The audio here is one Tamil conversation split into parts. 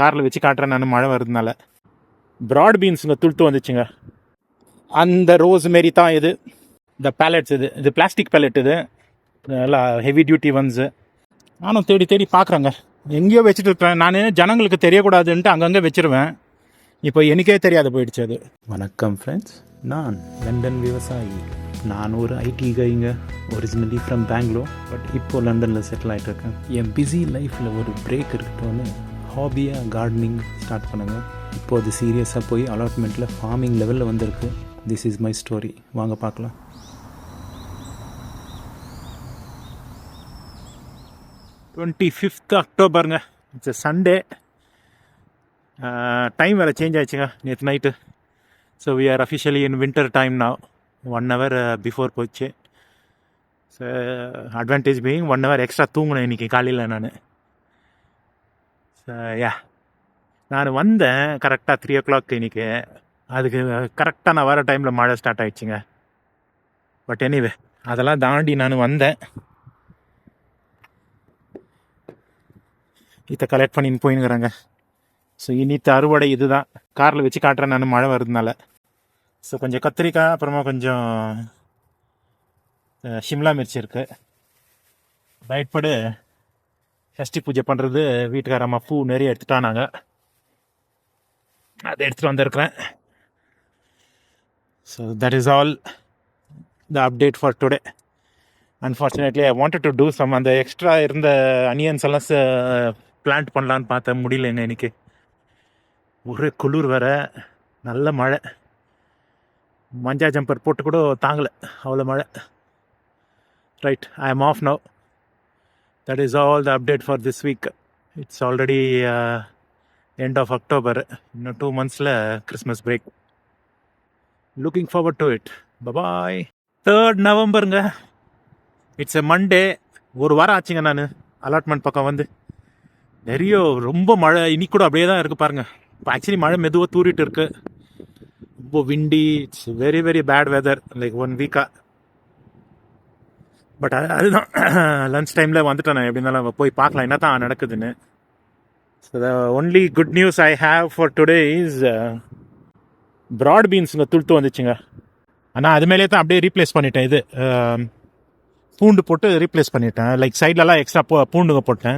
காரில் வச்சு காட்டுறேன் நான், மழை வருதுனால. ப்ராட் பீன்ஸுங்க துளுத்து வந்துச்சுங்க. அந்த ரோஸ் மாரி தான் இது. இந்த பேலட்ஸ் இது பிளாஸ்டிக் பேலட். இது நல்லா ஹெவி டியூட்டி ஒன்ஸு. நானும் தேடி தேடி பார்க்குறேங்க, எங்கேயோ வச்சுட்டு இருப்பேன் நான். ஜனங்களுக்கு தெரியக்கூடாதுன்ட்டு அங்கங்கே வச்சுருவேன். இப்போ எனக்கே தெரியாது போயிடுச்சு அது. வணக்கம் ஃப்ரெண்ட்ஸ், நான் லண்டன் விவசாயி. நான் ஒரு ஐடி கைங்க, ஒரிஜினலி ஃப்ரம் பெங்களூர். பட் இப்போது லண்டனில் செட்டில் ஆகிட்டு இருக்கேன். என் பிஸி லைஃப்பில் ஒரு பிரேக் இருக்கட்டும்னு ஹாபியாக கார்டனிங் ஸ்டார்ட் பண்ணுங்க. இப்போது அது சீரியஸாக போய் அலாட்மெண்ட்டில் ஃபார்மிங் லெவலில் வந்திருக்கு. திஸ் இஸ் மை ஸ்டோரி, வாங்க பார்க்கலாம். 25th அக்டோபருங்க. It's Sunday. டைம் வேறு சேஞ்ச் ஆயிடுச்சுங்க நேற்று night. So we are officially in winter time now. 1 hour before போச்சு. So advantage being 1 hour extra தூங்கினேன் இன்றைக்கி காலையில் நான். ஸோ நான் வந்தேன் கரெக்டாக 3 o'clock இன்றைக்கி. அதுக்கு கரெக்டாக நான் வர டைமில் மழை ஸ்டார்ட் ஆகிடுச்சிங்க. பட் எனிவே அதெல்லாம் தாண்டி நான் வந்தேன். இதை கலெக்ட் பண்ணின்னு போயின்னுக்குறாங்க. ஸோ இன்னித்த அறுவடை இது தான். காரில் வச்சு காட்டுறேன் நான், மழை வருதுனால. ஸோ கொஞ்சம் கத்திரிக்காய், அப்புறமா கொஞ்சம் ஷிம்லா மிர்ச்சி இருக்குது. பயப்படு சஷ்டி பூஜை பண்ணுறது வீட்டுக்காரம்மா பூ நிறைய எடுத்துட்டானாங்க. அதை எடுத்துகிட்டு வந்திருக்கிறேன். So that is all the update for today. Unfortunately I wanted to do some. அந்த எக்ஸ்ட்ரா இருந்த அனியன்ஸ் எல்லாம் பிளான்ட் பண்ணலான்னு பார்த்தேன், முடியலைங்க இன்னைக்கு. ஒரே குளிர் வேறு, நல்ல மழை. மஞ்சா ஜம்பர் போட்டு கூட தாங்கலை, அவ்வளோ மழை. Right, I am off now. That is all the update for this week. It's already end of October. இன்னும் 2 months Christmas break. Looking forward to it. Bye bye. 3rd November it's a Monday. ஒரு வாரம் ஆச்சுங்க நான் அலாட்மெண்ட் பக்கம் வந்து. நிறைய ரொம்ப மழை இன்னைக்கு கூட அப்படியே தான் இருக்குது பாருங்கள். இப்போ ஆக்சுவலி மழை மெதுவாக தூரிட்டு இருக்கு. ரொம்ப windy. It's very very bad weather like 1 week. But அதுதான் லன்ச் டைமில் வந்துட்டேன் நான். எப்படி இருந்தாலும் போய் பார்க்கலாம் என்ன தான் நடக்குதுன்னு. So the only good news I have for today is broad பீன்ஸுங்க துளுத்து வந்துச்சுங்க. ஆனால் அது மேலே தான் அப்படியே ரீப்ளேஸ் பண்ணிட்டேன். இது பூண்டு போட்டு ரீப்ளேஸ் பண்ணிட்டேன். லைக் சைட்லலாம் எக்ஸ்ட்ரா பூண்டுங்க போட்டேன்.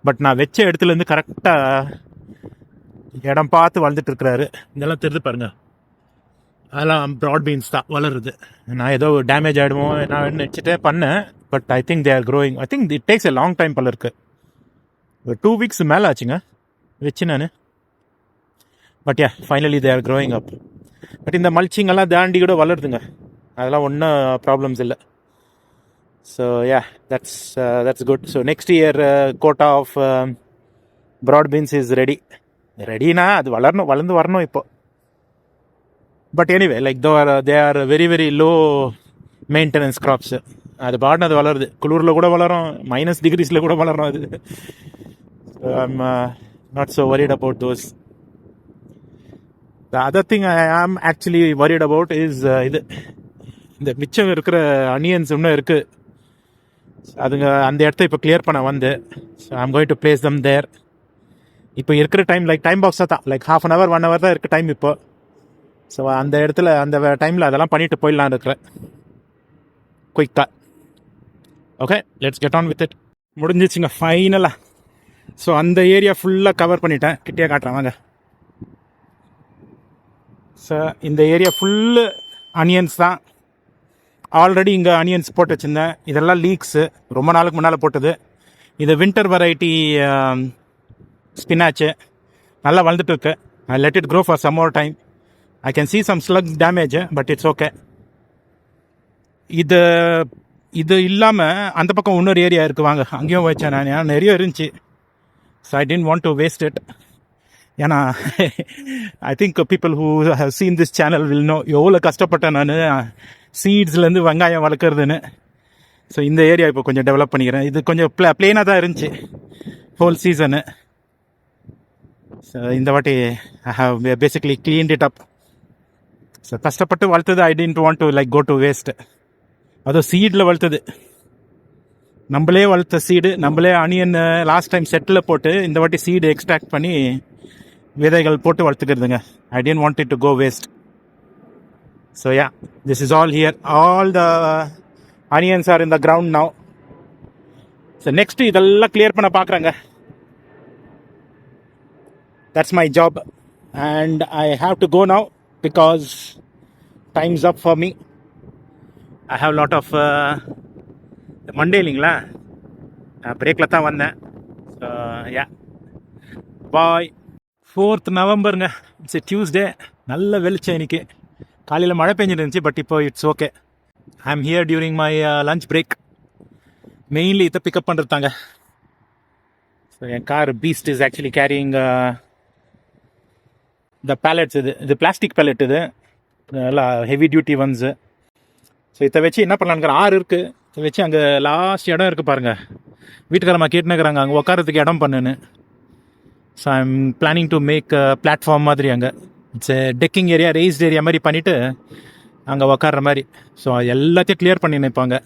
பட் நான் வச்ச இடத்துலேருந்து கரெக்டாக இடம் பார்த்து வளர்ந்துட்டு இருக்கிறாரு. இதெல்லாம் தெரிஞ்சு பாருங்க, அதெல்லாம் ப்ராட் பீன்ஸ் தான் வளருது. நான் ஏதோ டேமேஜ் ஆகிடுமோ நான் நினச்சிட்டே பண்ணேன். But I think they are growing. I think it takes a long time போல இருக்குது. ஒரு 2 weeks மேலே ஆச்சுங்க வச்சு நான். But finally they are growing up. But இந்த மல்ச்சிங்கெல்லாம் தாண்டி கூட வளருதுங்க, அதெல்லாம் ஒன்றும் ப்ராப்ளம்ஸ் இல்லை. So that's good. So next year quota of broad beans is ready-na அது வளர்ந்து வரணும் இப்போ. But anyway like they are very very low maintenance crops. அது பாட்டுன்னு அது வளருது. குளிரில் கூட வளரும், -degrees கூட வளரும் அது. I'm not so worried about those. The other thing I am actually worried about is இந்த மிச்சம் இருக்கிற அனியன்ஸ் இன்னும் இருக்குது. அதுங்க அந்த இடத்த இப்போ கிளியர் பண்ண வந்து. So I'm going to place them there. இப்போ இருக்கிற டைம் லைக் டைம் பாக்ஸாக தான், லைக் 1/2 hour 1 hour தான் இருக்குது டைம் இப்போ. ஸோ அந்த இடத்துல அந்த டைமில் அதெல்லாம் பண்ணிட்டு போயிடலான்னு இருக்கிறேன் குயிக்காக. Okay, let's get on with it. முடிஞ்சிச்சுங்க ஃபைனலாக. ஸோ அந்த ஏரியா ஃபுல்லாக கவர் பண்ணிட்டேன். கிட்டே காட்டுறேன் வாங்க. ஸோ இந்த ஏரியா ஃபுல்லு அனியன்ஸ் தான். ஆல்ரெடி இங்கே அனியன்ஸ் போட்டு வச்சுருந்தேன். இதெல்லாம் லீக்ஸு, ரொம்ப நாளுக்கு முன்னால் போட்டது. இது வின்டர் வெரைட்டி ஸ்பினாச்சு, நல்லா வளர்ந்துட்டு இருக்கு. I let it grow for some more time. I can see some slugs damage, but it's okay. இது இல்லாமல் அந்த பக்கம் இன்னொரு ஏரியா இருக்குது வாங்க, அங்கேயும் வச்சேன் நான். ஏன்னா நிறைய இருந்துச்சு. So I didn't want to waste it. ஏன்னா I think people who have seen this channel will know எவ்வளோ கஷ்டப்பட்டேன் நான் சீட்ஸ்லேருந்து வெங்காயம் வளர்க்குறதுன்னு. ஸோ இந்த ஏரியா இப்போ கொஞ்சம் டெவலப் பண்ணிக்கிறேன். இது கொஞ்சம் பிளெயினாக தான் இருந்துச்சு ஹோல் சீசனு. ஸோ இந்த வாட்டி I have basically cleaned it up. So கஷ்டப்பட்டு வளர்த்தது I didn't want to like go to waste. அதுவும் சீடில் வளர்த்தது, நம்மளே வளர்த்த சீடு. நம்மளே அனியன் லாஸ்ட் டைம் செட்டில் போட்டு இந்த வாட்டி சீடு எக்ஸ்ட்ராக்ட் பண்ணி விதைகள் போட்டு வளர்த்துக்கிறதுங்க. I didn't want it to go waste. So yeah, this is all here. All the onions are in the ground now. So next இதெல்லாம் கிளியர் பண்ண பார்க்குறேங்க. That's my job, and I have to go now because time's up for me. I have a lot of Monday இல்லைங்களா, பிரேக்கில் தான் வந்தேன். So yeah, bye. 4th நவம்பருங்க. It's a Tuesday. நல்ல வெளிச்சம் இன்னைக்கு. காலையில் மழை பெஞ்சிட்டு இருந்துச்சு, பட் இப்போ it's okay. I am here during my lunch break. Mainly இதை பிக்கப் பண்ணுறது தாங்க. ஸோ என் car beast is actually carrying the pallets. இது பிளாஸ்டிக் பேலட். இது நல்லா ஹெவி டியூட்டி ஒன்ஸு. ஸோ இதை வச்சு என்ன பண்ணலான்னு 6 இருக்குது. இதை வச்சு அங்கே லாஸ்ட் இடம் இருக்குது பாருங்கள். வீட்டுக்காரம்மா கேட்டுனுக்குறாங்க அங்கே உட்காரத்துக்கு இடம் பண்ணுன்னு. So I am planning to make platform மாதிரி அங்கே. It's decking area, rest area மாதிரி பண்ணிவிட்டு அங்கே உக்கார்ற மாதிரி. ஸோ எல்லாத்தையும் கிளியர் பண்ணி நினைப்பாங்க.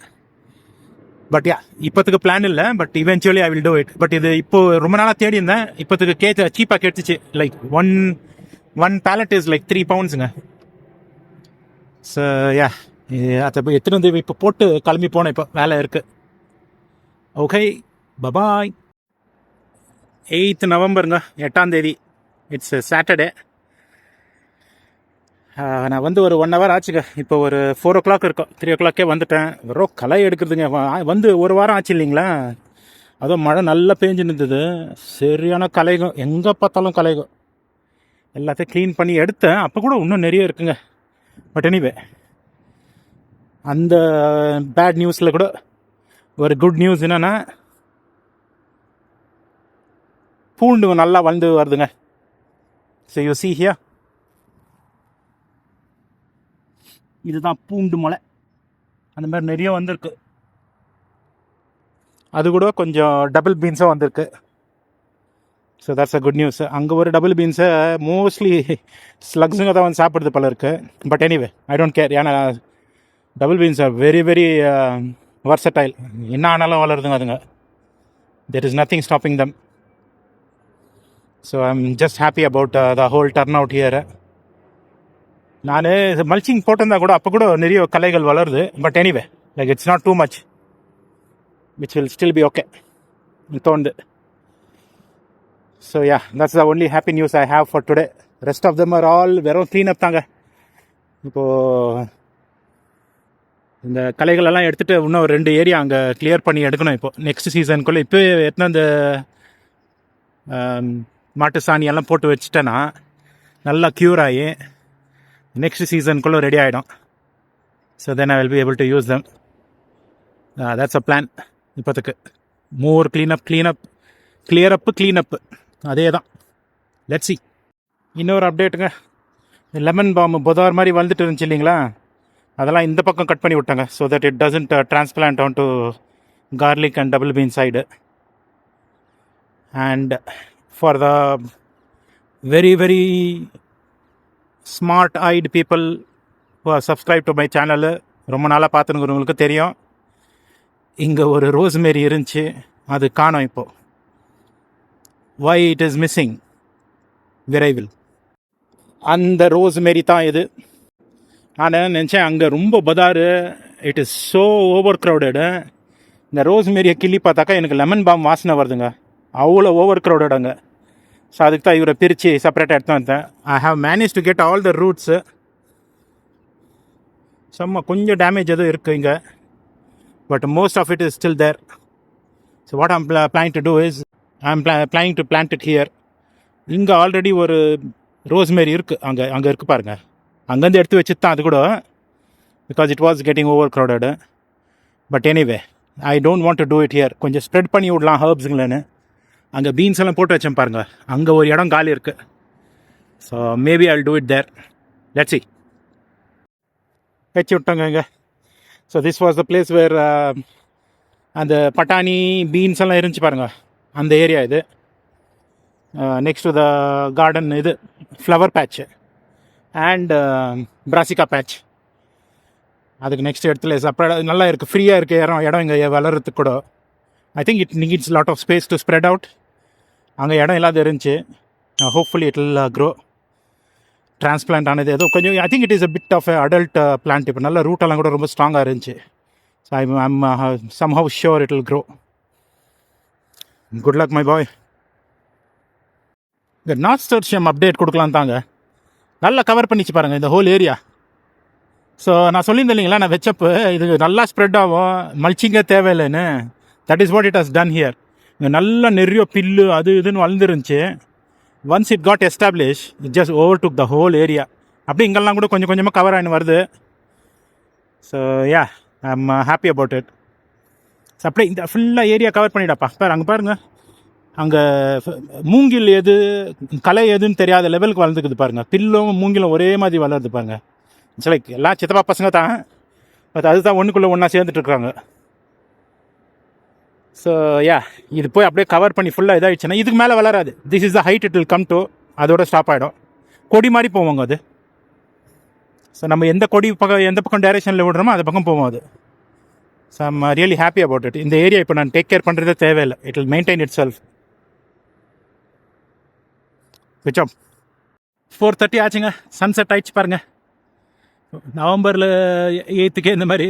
பட் யா, இப்போத்துக்கு பிளான் இல்லை, but eventually I will do it. But இது இப்போது ரொம்ப நாளாக தேடி இருந்தேன். இப்போத்துக்கு சீப்பாக கிடைச்சிச்சு. Like one pallet is like 3 poundsங்க. ஸோ யா, அதை போய் எடுத்துகிட்டு வந்து இப்போ போட்டு கிளம்பி போனேன். இப்போ வேலை இருக்குது. Okay, bye bye. 8th நவம்பருங்க, 8ஆம் தேதி. It's Saturday. நான் வந்து ஒரு 1 hour ஆச்சுங்க. இப்போ ஒரு 4 o'clock இருக்கும். 3 o'clockே வந்துட்டேன். வெறும் களை எடுக்கிறதுங்க. வந்து ஒரு வாரம் ஆச்சு இல்லைங்களா. அதுவும் மழை நல்லா பேஞ்சுன்னு இருந்தது. சரியான கலைகம், எங்கே பார்த்தாலும் கலைகம். எல்லாத்தையும் க்ளீன் பண்ணி எடுத்தேன். அப்போ கூட இன்னும் நிறைய இருக்குங்க. பட் எனிவே, அந்த பேட் நியூஸில் கூட ஒரு குட் நியூஸ் என்னென்னா, பூண்டு நல்லா வளர்ந்து வருதுங்க. ஸோ யூ see here, இதுதான் பூண்டு மலை. அந்த மாதிரி நிறைய வந்திருக்கு. அது கூட கொஞ்சம் டபுள் பீன்ஸும் வந்திருக்கு. So that's a good news. அங்கே ஒரு டபுள் பீன்ஸை மோஸ்ட்லி ஸ்லக்ஸுங்க தான் வந்து சாப்பிடுது போல இருக்கு. But anyway I don't care. ஏன்னா double beans are very very versatile. என்ன ஆனாலும் வளருதுங்க அதுங்க. There is nothing stopping them. So I am just happy about the whole turn out here. நான் மல்ச்சிங் போட்டிருந்தா கூட அப்போ கூட நிறைய கலைகள் வளருது. But anyway, like it's not too much, which will still be okay தோணுது. So yeah, that's the only happy news I have for today. Rest of them are all வெறும் க்ளீன் அப் தாங்க. இப்போது இந்த கலைகளெல்லாம் எடுத்துகிட்டு இன்னும் 2 ஏரியா அங்கே கிளியர் பண்ணி எடுக்கணும். இப்போது நெக்ஸ்ட் சீசனுக்குள்ளே இப்போ எத்தனை அந்த மாட்டு சாணியெல்லாம் போட்டு வச்சுட்டேன்னா நல்லா க்யூர் ஆகி நெக்ஸ்ட் சீசனுக்குள்ளே ரெடி ஆகிடும். So then I will be able to use them. That's a plan. இப்போத்துக்கு மோர் கிளியரப்பு அதே தான். Let's see. இன்னொரு அப்டேட்டுங்க. லெமன் பாம் புதார் மாதிரி வந்துட்டு இருந்துச்சு இல்லைங்களா, அதெல்லாம் இந்த பக்கம் கட் பண்ணி விட்டாங்க. So that it doesn't transplant on to garlic and double bean side. And for the very very smart eyed people who are subscribed to my channel, ரொம்ப நாளாக பார்த்துனுங்கிறவங்களுக்கு தெரியும், இங்கே ஒரு ரோஸ்மேரி இருந்துச்சு, அது காணோம் இப்போது. why it is missing, விரைவில். அந்த ரோஸ்மேரி தான் இது. நான் நினச்சேன் அங்கே ரொம்ப பதாரு, இட் இஸ் ஸோ ஓவர் க்ரௌடடு. இந்த ரோஸ்மேரியை கிள்ளி பார்த்தாக்கா எனக்கு லெமன் பாம் வாசனை வருதுங்க. அவ்வளோ ஓவர் க்ரௌடட் அங்கே. ஸோ அதுக்கு தான் இவரை பிரித்து செப்பரேட்டாக எடுத்து வந்தேன். I have manage to get all the roots. சும்மா கொஞ்சம் டேமேஜ் எதுவும் இருக்குது இங்கே, but most of it is still there. So what I'm planning to do is I am planning to plant it here. இங்கே ஆல்ரெடி ஒரு ரோஸ்மேரி இருக்குது, அங்கே இருக்குது பாருங்கள். அங்கேருந்து எடுத்து வச்சு தான் அது கூட, because it was getting over crowded. But anyway I don't want to do it here. கொஞ்சம் ஸ்ப்ரெட் பண்ணி விடலாம் ஹர்ப்ஸுங்களேன்னு. அங்கே பீன்ஸ் எல்லாம் போட்டு வச்சேன் பாருங்கள், அங்கே ஒரு இடம் காலி இருக்குது. So maybe I will do it there. Let's see. வச்சு விட்டோங்க இங்கே. So this was the place where அந்த பட்டாணி பீன்ஸ் எல்லாம் இருந்துச்சு பாருங்கள், அந்த ஏரியா இது. நெக்ஸ்ட் டு த கார்டன் இது flower patch and brassica patch. அதுக்கு நெக்ஸ்ட் இடத்துல செப்பரேட் நல்லா இருக்குது, ஃப்ரீயாக இருக்குது இடம் இங்கே வளர்கிறதுக்கு கூட. I think it needs lot of space to spread out. அங்கே இடம் இல்லாத இருந்துச்சு. Hopefully it will grow. Transplant ஆனது ஏதோ கொஞ்சம் I think it is a bit of adult plant. இப்போ நல்ல ரூட்டெல்லாம் கூட ரொம்ப ஸ்ட்ராங்காக இருந்துச்சு. So I'm somehow sure it will grow. Good luck my boy. இந்த நார்த் ஸ்டர்ஷியம் அப்டேட் கொடுக்கலாம் தாங்க. நல்லா கவர் பண்ணிச்சு பாருங்கள் இந்த ஹோல் ஏரியா. ஸோ நான் சொல்லியிருந்தேன் இல்லைங்களா, நான் வச்சப்போ இது நல்லா ஸ்ப்ரெட் ஆகும், மல்ச்சிங்கே தேவையில்லைன்னு. That is what it has done here. இங்கே நல்லா நிறைய பில்லு அது இதுன்னு வளர்ந்துருந்துச்சு. Once it got establish it just overtook the whole area. அப்படி இங்கெல்லாம் கூட கொஞ்சம் கொஞ்சமாக கவர் ஆகின்னு வருது. So yeah I am happy about it. So அப்படியே இந்த ஃபுல்லாக ஏரியா கவர் பண்ணிடாப்பா. அங்கே பாருங்கள், அங்கே மூங்கில் எது கலை எதுன்னு தெரியாத லெவலுக்கு வளர்ந்துக்குது பாருங்கள். பில்லும் மூங்கிலும் ஒரே மாதிரி வளருது பாருங்கள். இட்ஸ் லைக் எல்லாம் சித்தப்பா பசங்க தான், பட் அதுதான் ஒன்றுக்குள்ளே ஒன்றா சேர்ந்துட்டுருக்குறாங்க. ஸோ யா இது போய் அப்படியே கவர் பண்ணி ஃபுல்லாக இதாகிடுச்சுன்னா இதுக்கு மேலே வளராது. This is the height it will come to. அதோட ஸ்டாப் ஆகிடும். கொடி மாதிரி போவோங்க அது. ஸோ நம்ம எந்த கொடி பக்கம் எந்த பக்கம் டைரெக்ஷனில் விடுறோமோ அது பக்கம் போவோம் அது. So I'm really happy about it. இந்த ஏரியா இப்போ நான் டேக் கேர் பண்ணுறதே தேவையில்லை. It will maintain itself. விச்சம் 4:30 ஆச்சுங்க. சன்செட் ஆயிடுச்சு பாருங்கள். நவம்பரில் 8th இந்த மாதிரி.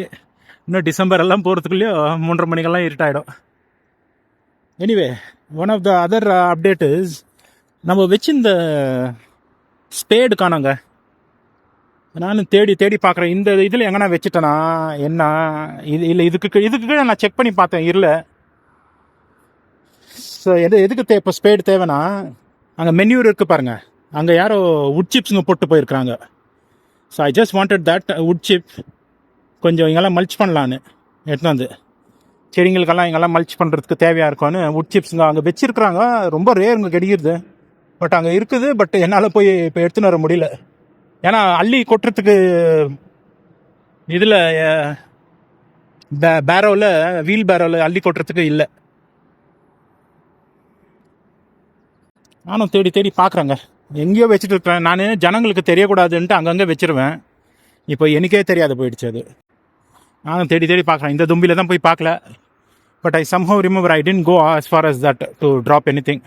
இன்னும் டிசம்பர் எல்லாம் போகிறதுக்குள்ளேயோ 3:30 மணிக்கெல்லாம் இருட்டாயிடும். Anyway one of the other update is நம்ம வச்சிருந்த ஸ்பேடு காணோங்க. நானும் தேடி தேடி பார்க்குறேன். இந்த இதில் எங்கன்னா வச்சுட்டேனா என்ன இது இல்லை. இதுக்கு கீழே நான் செக் பண்ணி பார்த்தேன் இல்லை. ஸோ எதுக்கு இப்போ ஸ்பேடு தேவைன்னா, அங்கே மென்யூர் இருக்குது பாருங்கள், அங்கே யாரோ உட் சிப்ஸுங்க போட்டு போயிருக்கிறாங்க. So I just wanted that would chip கொஞ்சம் இங்கெல்லாம் மல்ச் பண்ணலான்னு எடுத்து வந்து செடிங்களுக்கெல்லாம் இங்கெல்லாம் மல்ச் பண்ணுறதுக்கு தேவையாக இருக்கும்னு உட் சிப்ஸுங்க அங்கே வச்சுருக்குறாங்க. ரொம்ப ரேருங்க கிடைக்கிறது, பட் அங்கே இருக்குது. பட் என்னால் போய் இப்போ எடுத்துன்னு வர முடியல. ஏன்னா அள்ளி கொட்டுறதுக்கு இதில் பேரோவில் வீல் பேரோவில் அள்ளி கொட்டுறதுக்கு இல்லை. நானும் தேடி தேடி பார்க்குறேங்க. எங்கேயோ வச்சுட்டு இருக்கிறேன். நான் ஜனங்களுக்கு தெரியக்கூடாதுன்ட்டு அங்கங்கே வச்சுருவேன். இப்போ எனக்கே தெரியாது போயிடுச்சு அது. நானும் தேடி தேடி பார்க்குறேன். இந்த தும்பியில் தான் போய் பார்க்கல. But I somehow remember I didn't go as far as that to drop anything.